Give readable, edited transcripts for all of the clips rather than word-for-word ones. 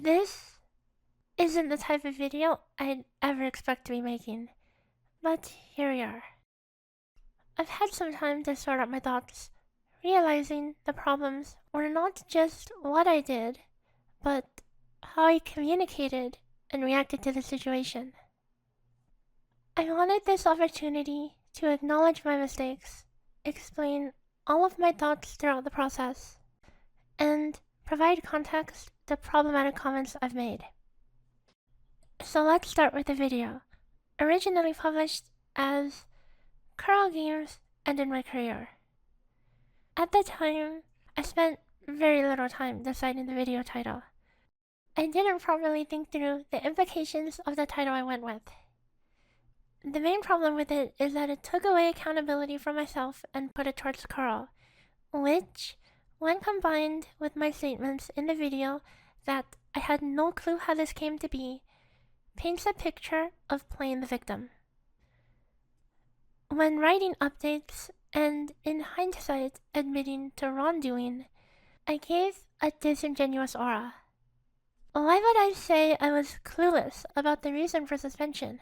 This isn't the type of video I'd ever expect to be making, but here we are. I've had some time to sort out my thoughts, realizing the problems were not just what I did, but how I communicated and reacted to the situation. I wanted this opportunity to acknowledge my mistakes, explain all of my thoughts throughout the process, and provide context to problematic comments I've made. So let's start with the video, originally published as Carl Games Ended My Career. At the time, I spent very little time deciding the video title. I didn't properly think through the implications of the title I went with. The main problem with it is that it took away accountability from myself and put it towards Carl, which, when combined with my statements in the video that I had no clue how this came to be, paints a picture of playing the victim. When writing updates and, in hindsight, admitting to wrongdoing, I gave a disingenuous aura. Why would I say I was clueless about the reason for suspension?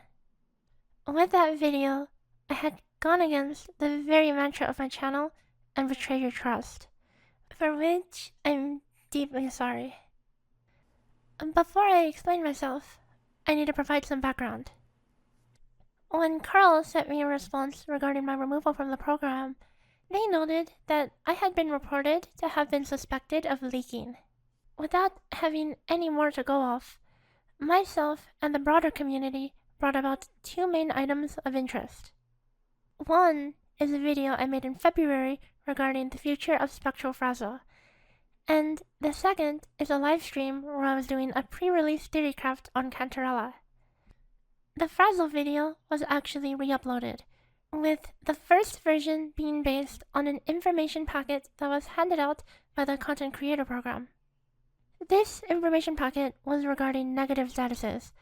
With that video, I had gone against the very mantra of my channel and betrayed your trust, for which I'm deeply sorry. Before I explain myself, I need to provide some background. When Carl sent me a response regarding my removal from the program, they noted that I had been reported to have been suspected of leaking. Without having any more to go off, myself and the broader community brought about two main items of interest. One is a video I made in February regarding the future of spectral frazzle, and the second is a live stream where I was doing a pre-release theorycraft on Canella. The frazzle video was actually re-uploaded, with the first version being based on an information packet that was handed out by the content creator program. This information packet was regarding negative statuses,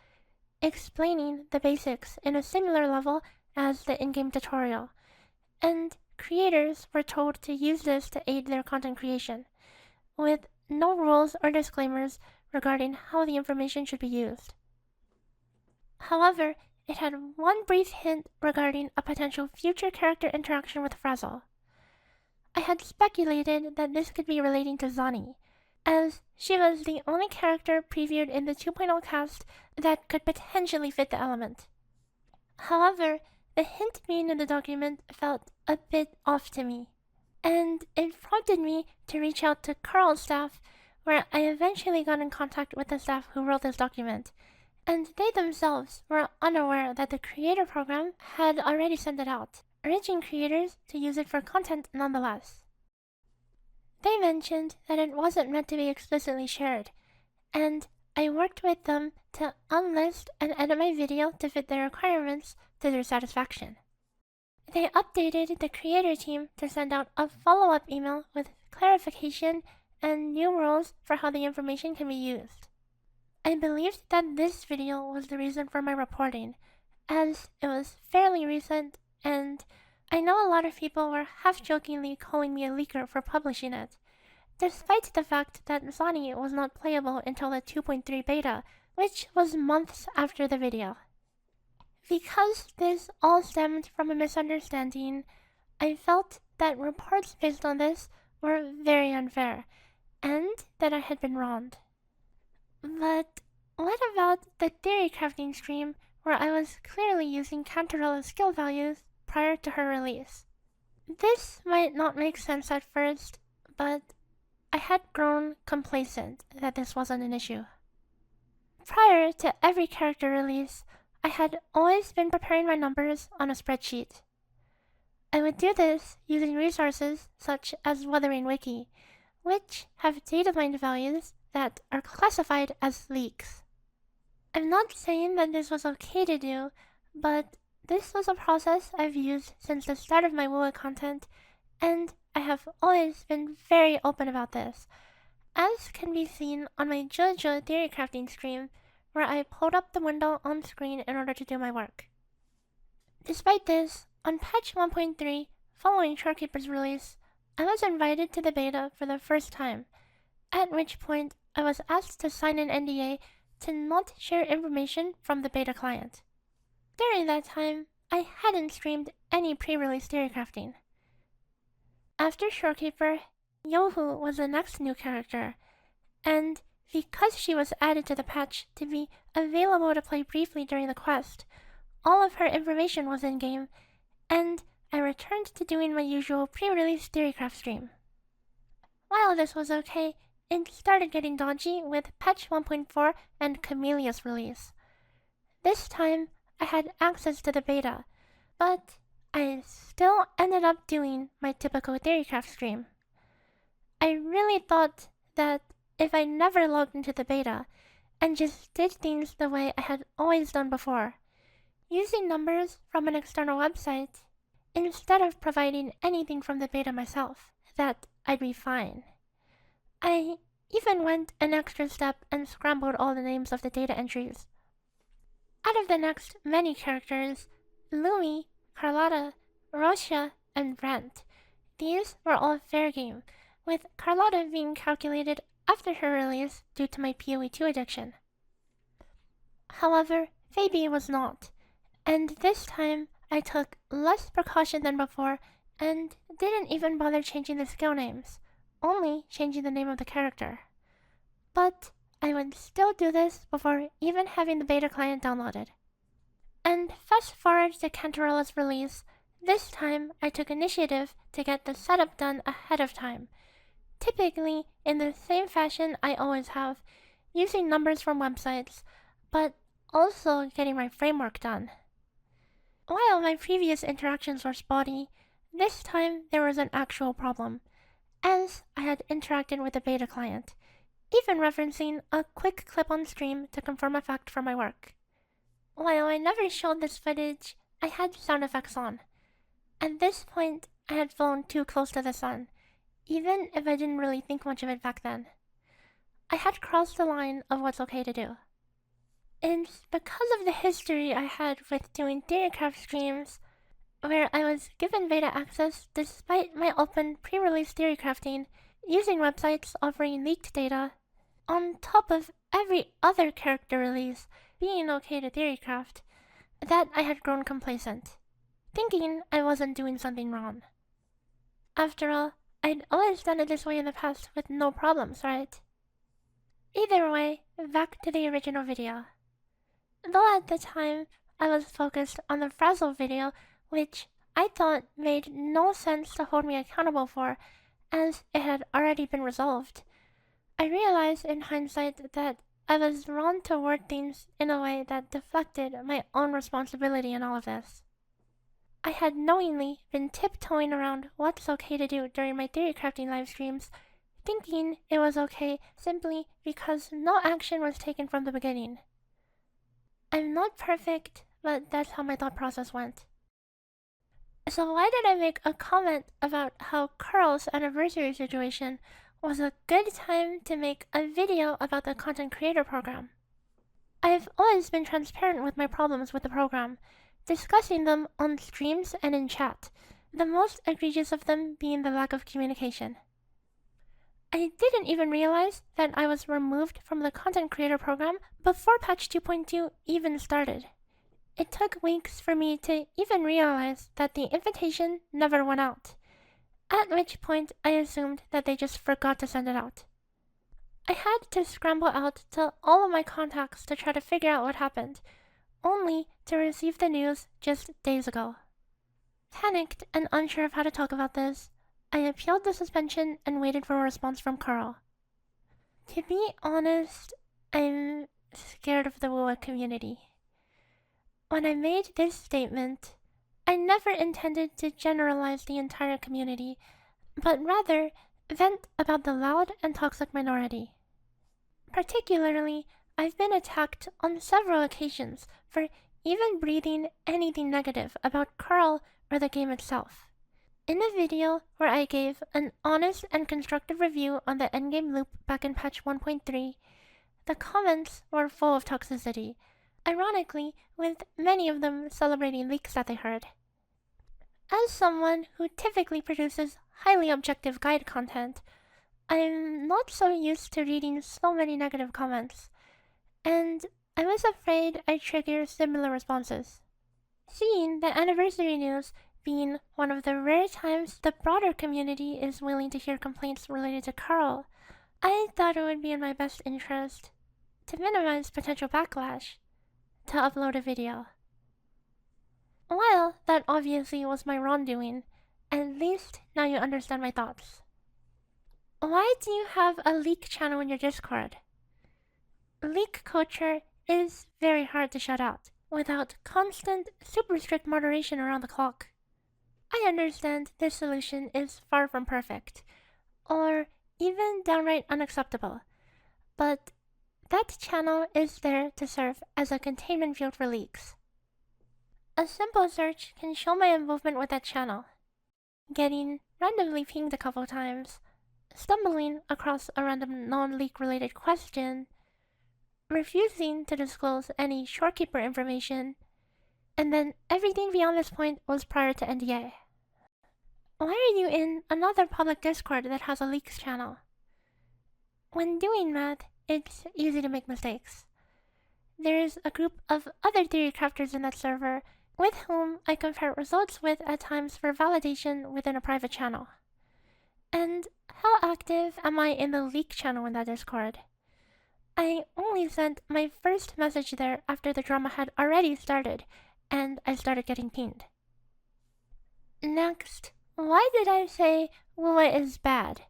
explaining the basics in a similar level as the in-game tutorial, and creators were told to use this to aid their content creation, with no rules or disclaimers regarding how the information should be used. However, it had one brief hint regarding a potential future character interaction with Frazzle. I had speculated that this could be relating to Zani, as she was the only character previewed in the 2.0 cast that could potentially fit the element. However, the hint being in the document felt a bit off to me, and it prompted me to reach out to Carl's staff, where I eventually got in contact with the staff who wrote this document, and they themselves were unaware that the creator program had already sent it out, urging creators to use it for content nonetheless. They mentioned that it wasn't meant to be explicitly shared, and I worked with them to unlist and edit my video to fit their requirements to their satisfaction. They updated the creator team to send out a follow-up email with clarification and new rules for how the information can be used. I believed that this video was the reason for my reporting, as it was fairly recent, and I know a lot of people were half-jokingly calling me a leaker for publishing it, despite the fact that Zani was not playable until the 2.3 beta, which was months after the video. Because this all stemmed from a misunderstanding, I felt that reports based on this were very unfair, and that I had been wronged. But what about the theory crafting stream where I was clearly using Cantarella's skill values prior to her release? This might not make sense at first, but I had grown complacent that this wasn't an issue. Prior to every character release, I had always been preparing my numbers on a spreadsheet. I would do this using resources such as Wuthering Wiki, which have data mined values that are classified as leaks. I'm not saying that this was okay to do, but this was a process I've used since the start of my WoW content, and I have always been very open about this, as can be seen on my JoJo theory crafting stream, where I pulled up the window on screen in order to do my work. Despite this, on patch 1.3, following Shorekeeper's release, I was invited to the beta for the first time, at which point I was asked to sign an NDA to not share information from the beta client. During that time, I hadn't streamed any pre-release theory crafting. After Shorekeeper, Yohu was the next new character, and because she was added to the patch to be available to play briefly during the quest, all of her information was in-game, and I returned to doing my usual pre-release theorycraft stream. While this was okay, it started getting dodgy with patch 1.4 and Camellia's release. This time, I had access to the beta, but I still ended up doing my typical theorycraft stream. I really thought that if I never logged into the beta and just did things the way I had always done before, using numbers from an external website, instead of providing anything from the beta myself, that I'd be fine. I even went an extra step and scrambled all the names of the data entries. Out of the next many characters, Louis, Carlotta, Rocia, and Brent, these were all fair game, with Carlotta being calculated after her release due to my PoE 2 addiction. However, Phoebe was not, and this time I took less precaution than before and didn't even bother changing the skill names, only changing the name of the character. But I would still do this before even having the beta client downloaded. And fast forward to Cantarella's release, this time I took initiative to get the setup done ahead of time, typically in the same fashion I always have, using numbers from websites, but also getting my framework done. While my previous interactions were spotty, this time there was an actual problem, as I had interacted with the beta client, even referencing a quick clip on stream to confirm a fact from my work. While I never showed this footage, I had sound effects on. At this point, I had flown too close to the sun, even if I didn't really think much of it back then. I had crossed the line of what's okay to do. It's because of the history I had with doing theorycraft streams, where I was given beta access despite my open pre-release theorycrafting, using websites offering leaked data, on top of every other character release being okay to theorycraft, that I had grown complacent, thinking I wasn't doing something wrong. After all, I'd always done it this way in the past with no problems, right? Either way, back to the original video. Though at the time, I was focused on the Frazzle video, which I thought made no sense to hold me accountable for, as it had already been resolved. I realized in hindsight that I was wrong to word things in a way that deflected my own responsibility in all of this. I had knowingly been tiptoeing around what's okay to do during my theorycrafting live streams, thinking it was okay simply because no action was taken from the beginning. I'm not perfect, but that's how my thought process went. So why did I make a comment about how Carl's anniversary situation was a good time to make a video about the content creator program? I've always been transparent with my problems with the program, discussing them on streams and in chat, the most egregious of them being the lack of communication. I didn't even realize that I was removed from the content creator program before patch 2.2 even started. It took weeks for me to even realize that the invitation never went out, at which point I assumed that they just forgot to send it out. I had to scramble out to all of my contacts to try to figure out what happened, only to receive the news just days ago. Panicked and unsure of how to talk about this, I appealed the suspension and waited for a response from Carl. To be honest, I'm scared of the WoA community. When I made this statement, I never intended to generalize the entire community, but rather vent about the loud and toxic minority. Particularly, I've been attacked on several occasions for even breathing anything negative about Carl or the game itself. In a video where I gave an honest and constructive review on the endgame loop back in patch 1.3, the comments were full of toxicity, ironically with many of them celebrating leaks that they heard. As someone who typically produces highly objective guide content, I'm not so used to reading so many negative comments, and I was afraid I'd trigger similar responses. Seeing the anniversary news being one of the rare times the broader community is willing to hear complaints related to Carl, I thought it would be in my best interest to minimize potential backlash to upload a video. While that obviously was my wrongdoing, at least now you understand my thoughts. Why do you have a leak channel in your Discord? Leak culture is very hard to shut out without constant, super strict moderation around the clock. I understand this solution is far from perfect, or even downright unacceptable, but that channel is there to serve as a containment field for leaks. A simple search can show my involvement with that channel. Getting randomly pinged a couple times, stumbling across a random non-leak related question, refusing to disclose any shorekeeper information, and then everything beyond this point was prior to NDA. Why are you in another public Discord that has a leaks channel? When doing math, it's easy to make mistakes. There's a group of other theory crafters in that server with whom I compare results with at times for validation within a private channel. And how active am I in the leak channel in that Discord? I only sent my first message there after the drama had already started, and I started getting pinged. Next, why did I say Wua is bad?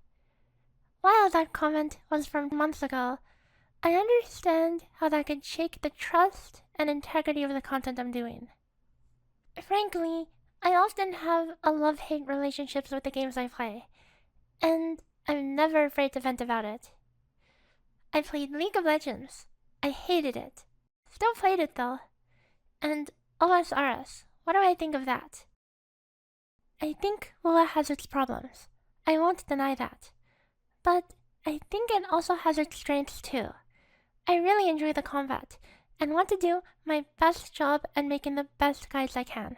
While that comment was from months ago, I understand how that could shake the trust and integrity of the content I'm doing. Frankly, I often have a love-hate relationships with the games I play, and I'm never afraid to vent about it. I played League of Legends. I hated it. Still played it though. And OSRS, what do I think of that? I think Lua has its problems. I won't deny that. But I think it also has its strengths too. I really enjoy the combat, and want to do my best job at making the best guides I can.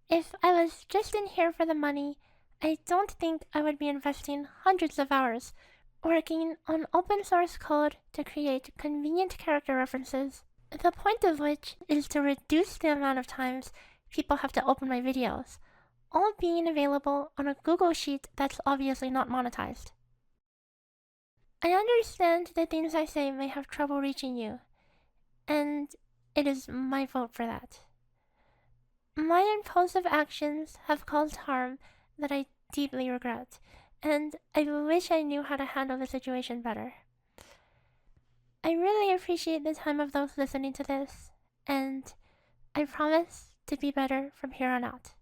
If I was just in here for the money, I don't think I would be investing hundreds of hours working on open source code to create convenient character references, the point of which is to reduce the amount of times people have to open my videos, all being available on a Google Sheet that's obviously not monetized. I understand the things I say may have trouble reaching you, and it is my fault for that. My impulsive actions have caused harm that I deeply regret, and I wish I knew how to handle the situation better. I really appreciate the time of those listening to this, and I promise to be better from here on out.